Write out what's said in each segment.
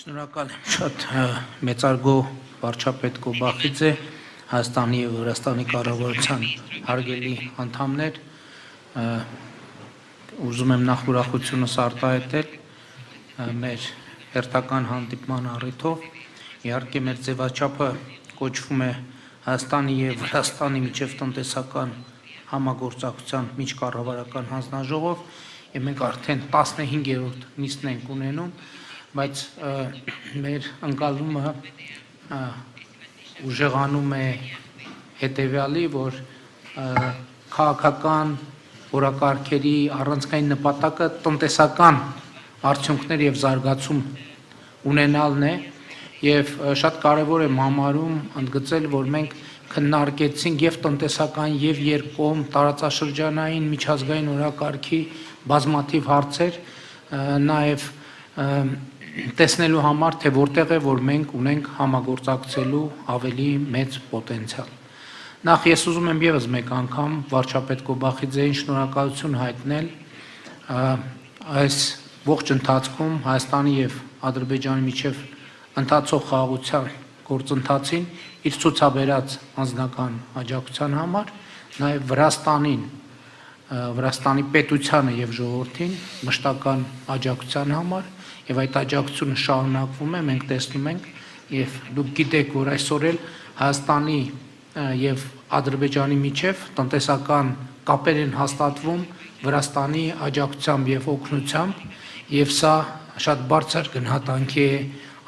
Շնորհակալ եմ շատ մեծարգո վարչապետ Կոբախիձե, Հայաստանի և Վրաստանի կառավարության հարգելի անդամներ, ուզում եմ նախ ուրախությունս արտահայտել մեր հերթական հանդիպման առիթով, իհարկե մեր ձևաչափը կոչվում է Հայաստանի և Վրաստանի միջև տնտեսական համագործակցության միջկառավարական հանձնաժողով, եւ մենք արդեն 15-րդ նիստն ենք ունենում, բայց մեր ընկալումը ուժեղանում է հետևյալի, որ քաղաքական օրակարգերի առանցքային նպատակը տնտեսական արդյունքներ եւ զարգացում ունենալն է եւ շատ կարեւոր է համարում ընդգծել, որ մենք քննարկեցինք եւ տնտեսական եւ երկկողմ տարածաշրջանային միջազգային օրակարգի բազմաթիվ հարցեր, նաեւ տեսնելու համար, թե որտեղ է, որ մենք ունենք համագործակցելու ավելի մեծ պոտենցիալ։ Նախ ես ուզում եմ եւս մեկ անգամ վարչապետ Կոբախիձեին շնորհակալություն հայտնել այս ողջ ընթացքում Հայաստանի եւ Ադրբեջանի միջև ընթացող խաղաղության գործընթացին իր ցուցաբերած անձնական աջակցության համար, նաեւ Վրաստանի պետությանը եւ ժողովրդին մշտական աջակցության համար եւ այդ աջակցությունը շարունակվում է, մենք տեսնում ենք եւ դուք գիտեք, որ այսօր էլ Հայաստանի եւ Ադրբեջանի միջև տնտեսական կապեր են հաստատվում Վրաստանի աջակցությամբ եւ օգնությամբ եւ սա շատ բարձր գնահատանքի է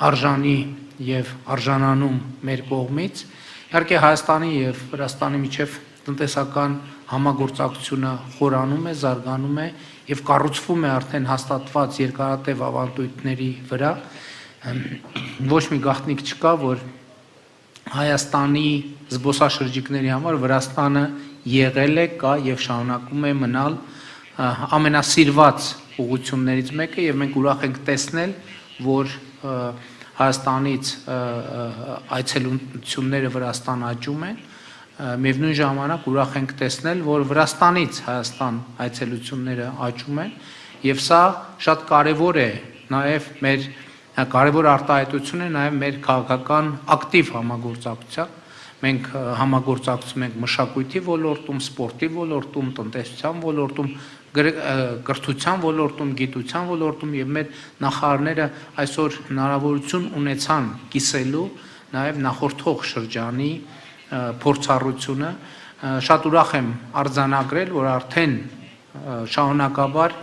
արժանի եւ արժանանում մեր կողմից։ Իհարկե Հայաստանի եւ Վրաստանի միջև տնտեսական համագործակցությունը խորանում է, զարգանում է եւ կառուցվում է արդեն հաստատված երկարատև ավանդույթների վրա։ Ոչ մի գաղտնիք չկա, որ Հայաստանի զբոսաշրջիկների համար Վրաստանը եղել է, կա եւ շարունակում է մնալ ամենասիրված ուղղություններից մեկը եւ մենք ուրախ ենք տեսնել, որ Հայաստանից այցելությունները Վրաստան աճում են, միևնույն ժամանակ ուրախ ենք տեսնել, որ Վրաստանից Հայաստան այցելությունները աճում են եւ սա շատ կարեւոր է նաեւ մեր կարևոր արտահայտություն է նաեւ մեր քաղաքական ակտիվ համագործակցության։ Մենք համագործակցում ենք մշակույթի ոլորտում, սպորտի ոլորտում, տնտեսության ոլորտում, կրթության ոլորտում, գիտության ոլորտում եւ մեր նախարարները այսօր հնարավորություն ունեցան կիսելու նաեւ նախորդող շրջանի փորձառությունը։ Շատ ուրախ եմ արձանագրել, որ արդեն շարունակաբար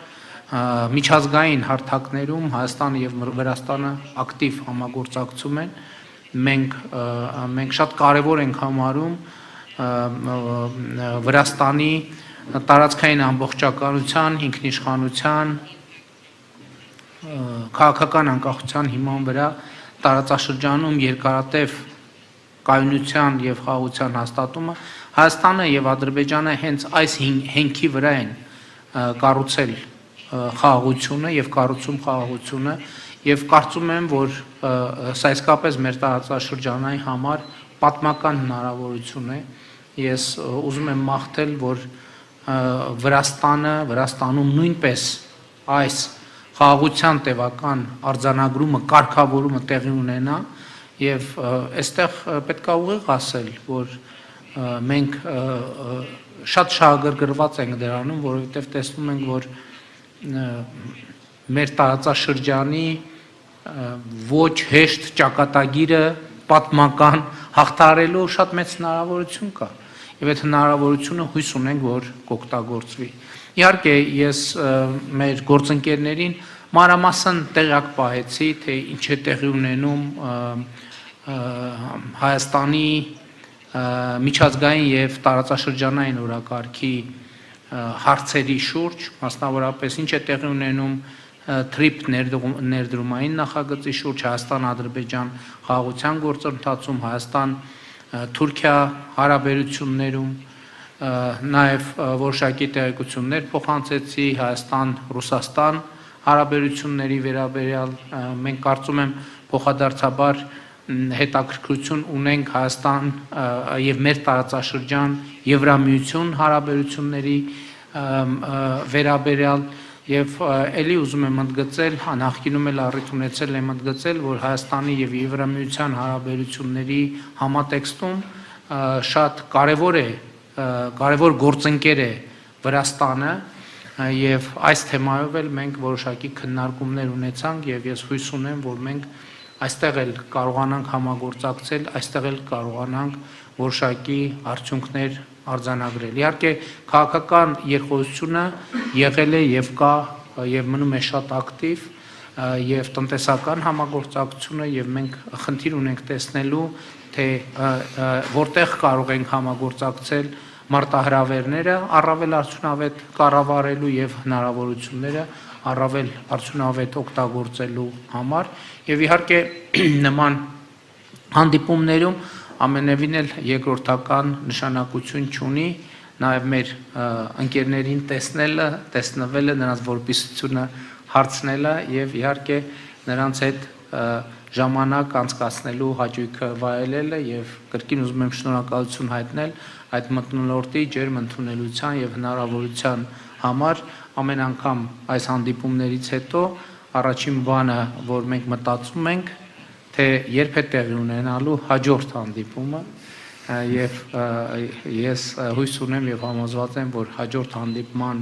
միջազգային հարթակներում Հայաստանը եւ Վրաստանը ակտիվ համագործակցում են։ Մենք շատ կարեւոր ենք համարում Վրաստանի տարածքային ամբողջականության, ինքնիշխանության, քաղաքական անկախության հիման վրա տարածաշրջանում երկարատև կայունության եւ խաղաղության հաստատումը Հայաստանը եւ Ադրբեջանը հենց այս հենքի վրա են կառուցել խաղաղությունը եւ կառուցում խաղաղությունը եւ կարծում եմ, որ սա իսկապես մեր տարածաշրջանային համար պատմական հնարավորություն է։ Ես ուզում եմ մաղթել, որ Վրաստանում նույնպես այս խաղաղության տևական արձանագրումը, կարգավորումը տեղի ունենա եւ այստեղ պետք է ուղիղ ասել, որ մենք շատ շահագրգռված ենք դրանում, որովհետեւ տեսնում ենք, որ մեր տարածաշրջանի ոչ հեշտ ճակատագիրը պատմական հաղթահարելու շատ մեծ հնարավորություն կա եւ այդ հնարավորությունը հույս ունենք, որ կօգտագործվի։ Իհարկե ես մեր գործընկերներին մանրամասն տեղյակ պահեցի, թե ինչ է տեղի ունենում Հայաստանի միջազգային եւ տարածաշրջանային օրակարգի հարցերի շուրջ, մասնավորապես ինչ է տեղի ունենում թրիփ ներդրումային նախագծի շուրջ Հայաստան-Ադրբեջան խաղաղության գործընթացում, Հայաստան-Թուրքիա հարաբերություններում, նաեւ որոշակի տեղեկություններ փոխանցեցի Հայաստան-Ռուսաստան հարաբերությունների վերաբերյալ։ Մենք կարծում եմ փոխադարձաբար հետաքրքրություն ունենք Հայաստան եւ մեր տարածաշրջան Եվրամիություն հարաբերությունների վերաբերյալ Եվ ելի ուզում եմ ընդգծել, նախկինում էլ առիթ ունեցել եմ ընդգծել, որ Հայաստանի եւ Եվրամիության հարաբերությունների համատեքստում շատ կարևոր գործընկեր է Վրաստանը եւ այս թեմայով էլ մենք որոշակի քննարկումներ ունեցանք եւ ես հույս ունեմ, որ մենք այստեղ էլ կարողանանք համագործակցել, այստեղ էլ կարողանանք որոշակի արդյունքներ արձանագրել։ Իհարկե քաղաքական երկխոսությունը եղել է եւ կա եւ մնում է շատ ակտիվ եւ տնտեսական համագործակցությունը եւ մենք խնդիր ունենք տեսնելու, թե որտեղ կարող ենք համագործակցել մարտահրավերները առավել արդյունավետ կառավարելու եւ հնարավորությունները առավել արդյունավետ օգտագործելու համար եւ իհարկե նման հանդիպումներում ամենևին էլ երկրորդական նշանակություն չունի նաեւ մեր ընկերներին տեսնվելը, նրանց որպիսությունը հարցնելը եւ իհարկե նրանց հետ ժամանակ անցկացնելու հաճույքը վայելելը եւ կրկին ուզում եմ շնորհակալություն հայտնել այդ մթնոլորտի ջերմ ընդունելության եւ հնարավորության համար ամեն անգամ այս հանդիպումներից հետո առաջին բանը, որ մենք մտածում ենք, թե երբ է տեղի ունենալու հաջորդ հանդիպումը եւ ես հույս ունեմ եւ համոզված եմ, որ հաջորդ հանդիպման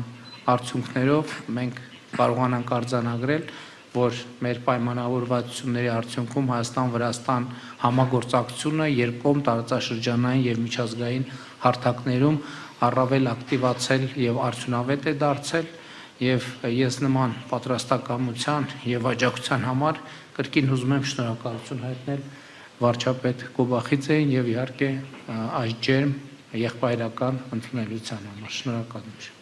արդյունքներով մենք կարողանանք արձանագրել, որ մեր պայմանավորվածությունների արդյունքում Հայաստան-Վրաստան համագործակցությունը երկկողմ տարածաշրջանային եւ միջազգային հարթակներում առավել ակտիվացել եւ արդյունավետ է դարձել եւ ես նման պատրաստակամության եւ աջակցության համար կրկին ուզում եմ շնորհակալություն հայտնել վարչապետ Կոբախիձեին եւ իհարկե այս ջերմ եղբայրական ընդունելության համար շնորհակալություն։